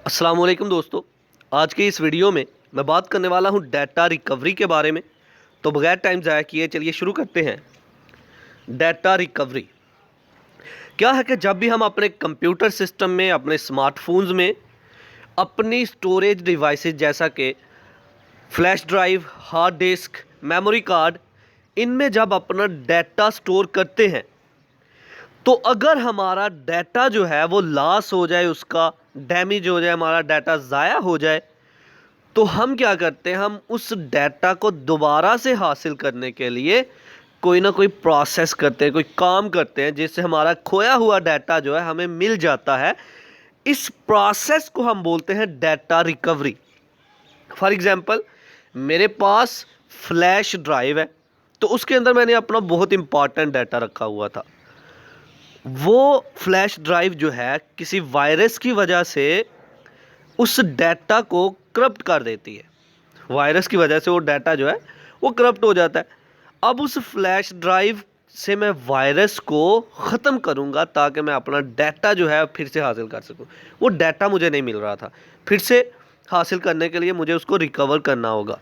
अस्सलाम वालेकुम दोस्तों। आज के इस वीडियो में मैं बात करने वाला हूं डाटा रिकवरी के बारे में। तो बगैर टाइम ज़ाया किए चलिए शुरू करते हैं। डाटा रिकवरी क्या है कि जब भी हम अपने कंप्यूटर सिस्टम में, अपने स्मार्टफोन्स में, अपनी स्टोरेज डिवाइसेस जैसा कि flash drive, hard disk, memory card, इनमें जब अपना डाटा स्टोर करते हैं तो अगर हमारा डाटा जो है वो लॉस हो जाए, उसका डैमेज हो जाए, हमारा डाटा ज़ाया हो जाए, तो हम क्या करते हैं, हम उस डाटा को दोबारा से हासिल करने के लिए कोई ना कोई प्रोसेस करते हैं, कोई काम करते हैं जिससे हमारा खोया हुआ डाटा जो है हमें मिल जाता है। इस प्रोसेस को हम बोलते हैं डाटा रिकवरी। फॉर एग्जांपल, मेरे पास फ्लैश ड्राइव है, तो उसके अंदर मैंने अपना बहुत इंपॉर्टेंट डाटा रखा हुआ था। वो फ्लैश ड्राइव जो है किसी वायरस की वजह से उस डाटा को करप्ट कर देती है। वायरस की वजह से वो डाटा जो है वो करप्ट हो जाता है। अब उस फ्लैश ड्राइव से मैं वायरस को ख़त्म करूंगा ताकि मैं अपना डाटा जो है फिर से हासिल कर सकूं। वो डाटा मुझे नहीं मिल रहा था, फिर से हासिल करने के लिए मुझे उसको रिकवर करना होगा,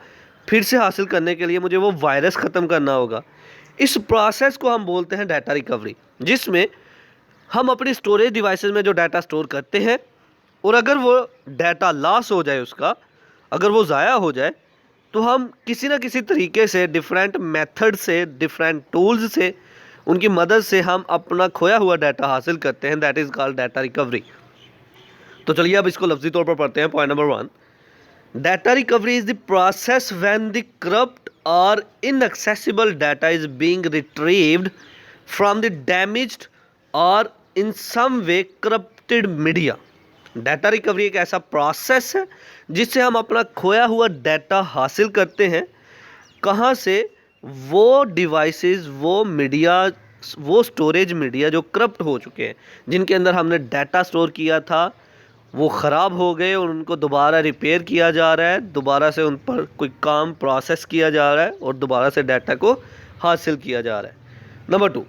फिर से हासिल करने के लिए मुझे वो वायरस ख़त्म करना होगा। इस प्रोसेस को हम बोलते हैं डाटा रिकवरी, जिसमें हम अपनी स्टोरेज डिवाइसेस में जो डाटा स्टोर करते हैं और अगर वो डाटा लॉस हो जाए, उसका अगर वो ज़ाया हो जाए, तो हम किसी ना किसी तरीके से, डिफरेंट मेथड से, डिफरेंट टूल्स से, उनकी मदद से हम अपना खोया हुआ डाटा हासिल करते हैं। That is called data recovery. तो चलिए अब इसको लफ्ज़ी तौर पर पढ़ते हैं। Point number 1, data recovery is the process when the corrupt और inaccessible data is being retrieved from the damaged और इन सम वे करप्टेड मीडिया। डाटा रिकवरी एक ऐसा प्रोसेस है जिससे हम अपना खोया हुआ डाटा हासिल करते हैं। कहाँ से? वो डिवाइसेस, वो मीडिया, वो स्टोरेज मीडिया जो करप्ट हो चुके हैं, जिनके अंदर हमने डाटा स्टोर किया था, वो ख़राब हो गए और उनको दोबारा रिपेयर किया जा रहा है, दोबारा से उन पर कोई काम प्रोसेस किया जा रहा है और दोबारा से डाटा को हासिल किया जा रहा है। Number 2,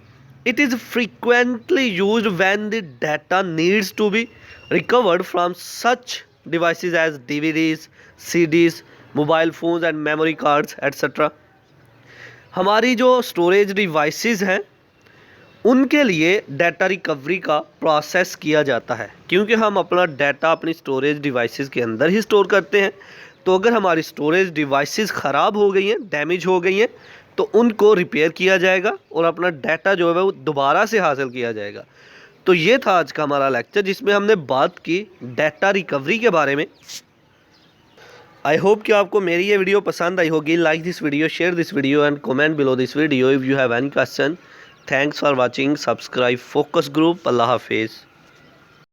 it is frequently used when the data needs to be recovered from such devices as DVDs, CDs, mobile phones and memory cards etcetera. हमारी जो स्टोरेज डिवाइसेस हैं उनके लिए डाटा रिकवरी का प्रोसेस किया जाता है, क्योंकि हम अपना डाटा अपनी स्टोरेज डिवाइसेस के अंदर ही स्टोर करते हैं। तो अगर हमारी स्टोरेज डिवाइसेस ख़राब हो गई हैं, डैमेज हो गई हैं, तो उनको रिपेयर किया जाएगा और अपना डाटा जो है वो दोबारा से हासिल किया जाएगा। तो ये था आज का हमारा लेक्चर, जिसमें हमने बात की डाटा रिकवरी के बारे में। आई होप कि आपको मेरी ये वीडियो पसंद आई होगी। Like this video, share this video and comment below this video if you have any question. Thanks for watching. Subscribe focus group. अल्लाह हाफिज़।